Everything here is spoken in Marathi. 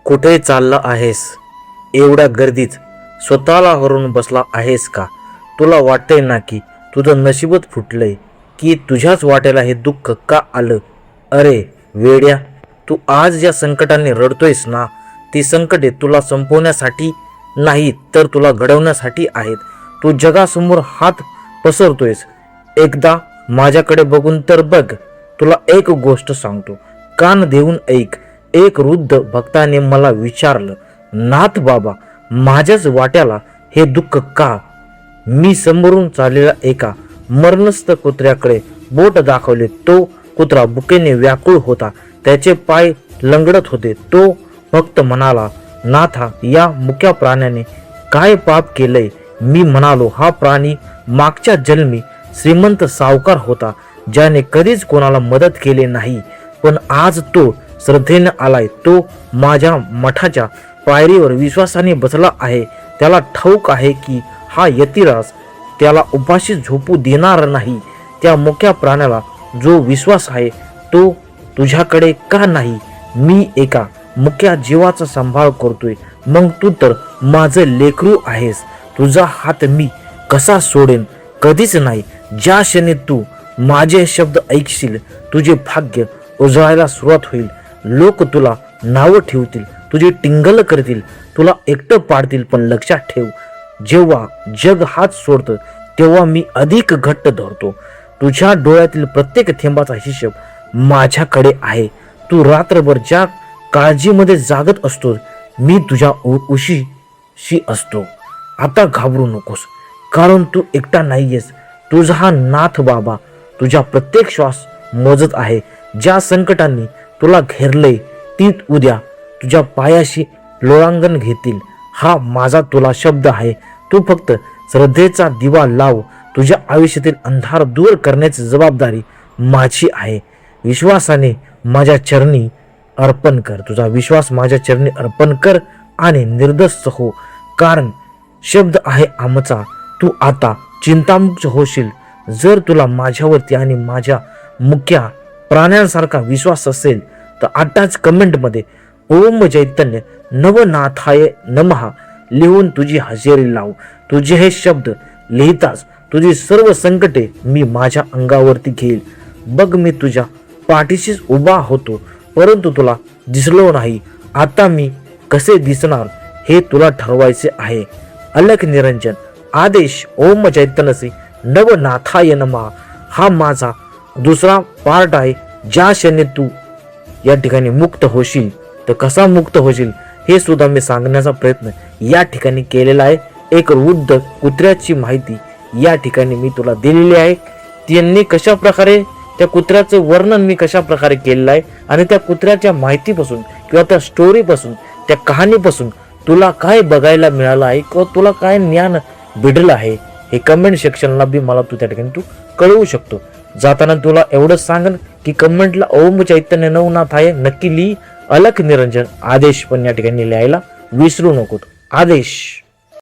कुठे चालला आहेस? एवढ्या गर्दीत स्वतःला हरवून बसला आहेस का? तुला वाटतंय ना की तुझं नशीबच फुटलंय, की तुझ्याच वाट्याला हे दुःख का आलं? अरे वेड्या, तू आज ज्या संकटाने रडतोयस ना, ती संकटे तुला संपवण्यासाठी नाही तर तुला घडवण्यासाठी आहेत. तू जगासमोर हात पसरतोयस. एकदा माझ्याकडे बघून तर बघ. तुला एक गोष्ट सांगतो, कान देऊन ऐक. एक वृद्ध भक्ताने मला विचारलं, नाथ बाबा, माझ्याच वाट्याला हे दुःख का? मी समोरून चाललेल्या एका मरणस्थ कुत्र्याकडे बोट दाखवले. तो कुत्रा भुकेने व्याकुळ होता. त्याचे पाय लंगडत होते. तो भक्त म्हणाला, नाथा, या मुक्या प्राण्याने काय पाप केलंय? मी म्हणालो, हा प्राणी मागच्या जन्मी श्रीमंत सावकार होता, ज्याने कधीच कोणाला मदत केली नाही. पण आज तो श्रद्धेने आलाय. तो माझ्या मठाच्या पायरीवर विश्वासाने बसला आहे. त्याला ठाऊक आहे की हा यतिराज त्याला उपाशी झोपू देणार नाही. त्या मुक्या प्राण्याला जो विश्वास आहे तो तुझ्याकडे का नाही? मी एका मुक्या जीवाचा सांभाळ करतोय, मग तू तर माझं लेकरू आहेस. तुझा हात मी कसा सोडेन? कधीच नाही. ज्या क्षणी तू माझे शब्द ऐकशील, तुझे भाग्य उजळायला सुरुवात होईल. लोक तुला नावं ठेवतील, तुझी टिंगल करतील, तुला एकटं पाडतील. पण लक्षात ठेव, जेव्हा जग हात सोडतं तेव्हा मी अधिक घट्ट धरतो. तुझ्या डोळ्यातील प्रत्येक थेंबाचा हिशोब माझ्याकडे आहे. तू रात्रभर ज्या काळजीमध्ये जागत असतो, मी तुझ्या उशीशी असतो. आता घाबरू नकोस, कारण तू एकटा नाहीयेस. तुझा हा नाथ बाबा तुझ्या प्रत्येक श्वास मोजत आहे. ज्या संकटांनी तुला घेरलंय ती उद्या तुझ्या पायाशी लोळांगण घेतील. हा माझा तुला शब्द आहे. तू फक्त श्रद्धेचा दिवा लाव. तुझ्या आयुष्यातील अंधार दूर करण्याची जबाबदारी माझी आहे. विश्वासाने माझ्या चरणी अर्पण कर. तुझा विश्वास माझ्या चरणी अर्पण कर आणि निर्दस्त हो, कारण शब्द आहे आमचा. तू आता चिंतामुक्त होशील. जर तुला माझ्यावरती आणि माझ्या मुक्या प्राण्यांसारखा विश्वास असेल तर आताच कमेंटमध्ये ओम चैतन्य नवनाथाय नमः लिहून तुझी हजेरी लाव. तुझे हे शब्द लिहिताच तुझी सर्व संकटे मी माझ्या अंगावरती घेईल. बघ, मी तुझ्या पाठीशीच उभा होतो, परंतु तुला दिसलो नाही. आता मी कसे दिसणार हे तुला ठरवायचे आहे. अलख निरंजन आदेश ओम चैतन्यसी नवनाथाय नमः हा माझा दुसरा पार्ट आहे. ज्या क्षणी तू या ठिकाणी मुक्त होशील, तर कसा मुक्त होशील हे सुद्धा मी सांगण्याचा प्रयत्न या ठिकाणी केलेला आहे. एक वृद्ध कुत्र्याची माहिती या ठिकाणी मी तुला दिलेली आहे. त्यांनी कशा प्रकारे त्या कुत्र्याचं वर्णन मी कशा प्रकारे केलेलं आहे आणि त्या कुत्र्याच्या माहितीपासून किंवा त्या स्टोरीपासून, त्या कहाणीपासून तुला काय बघायला मिळालं आहे किंवा तुला काय ज्ञान भेटलं आहे हे कमेंट सेक्शनला बी मला तू त्या ठिकाणी तू कळवू शकतो. जाताना तुला एवढंच सांगन की कमेंटला ओम चैतन्य नवनाथ आहे नक्की लिही. अलख निरंजन आदेश पण या ठिकाणी लिहायला विसरू नको. आदेश.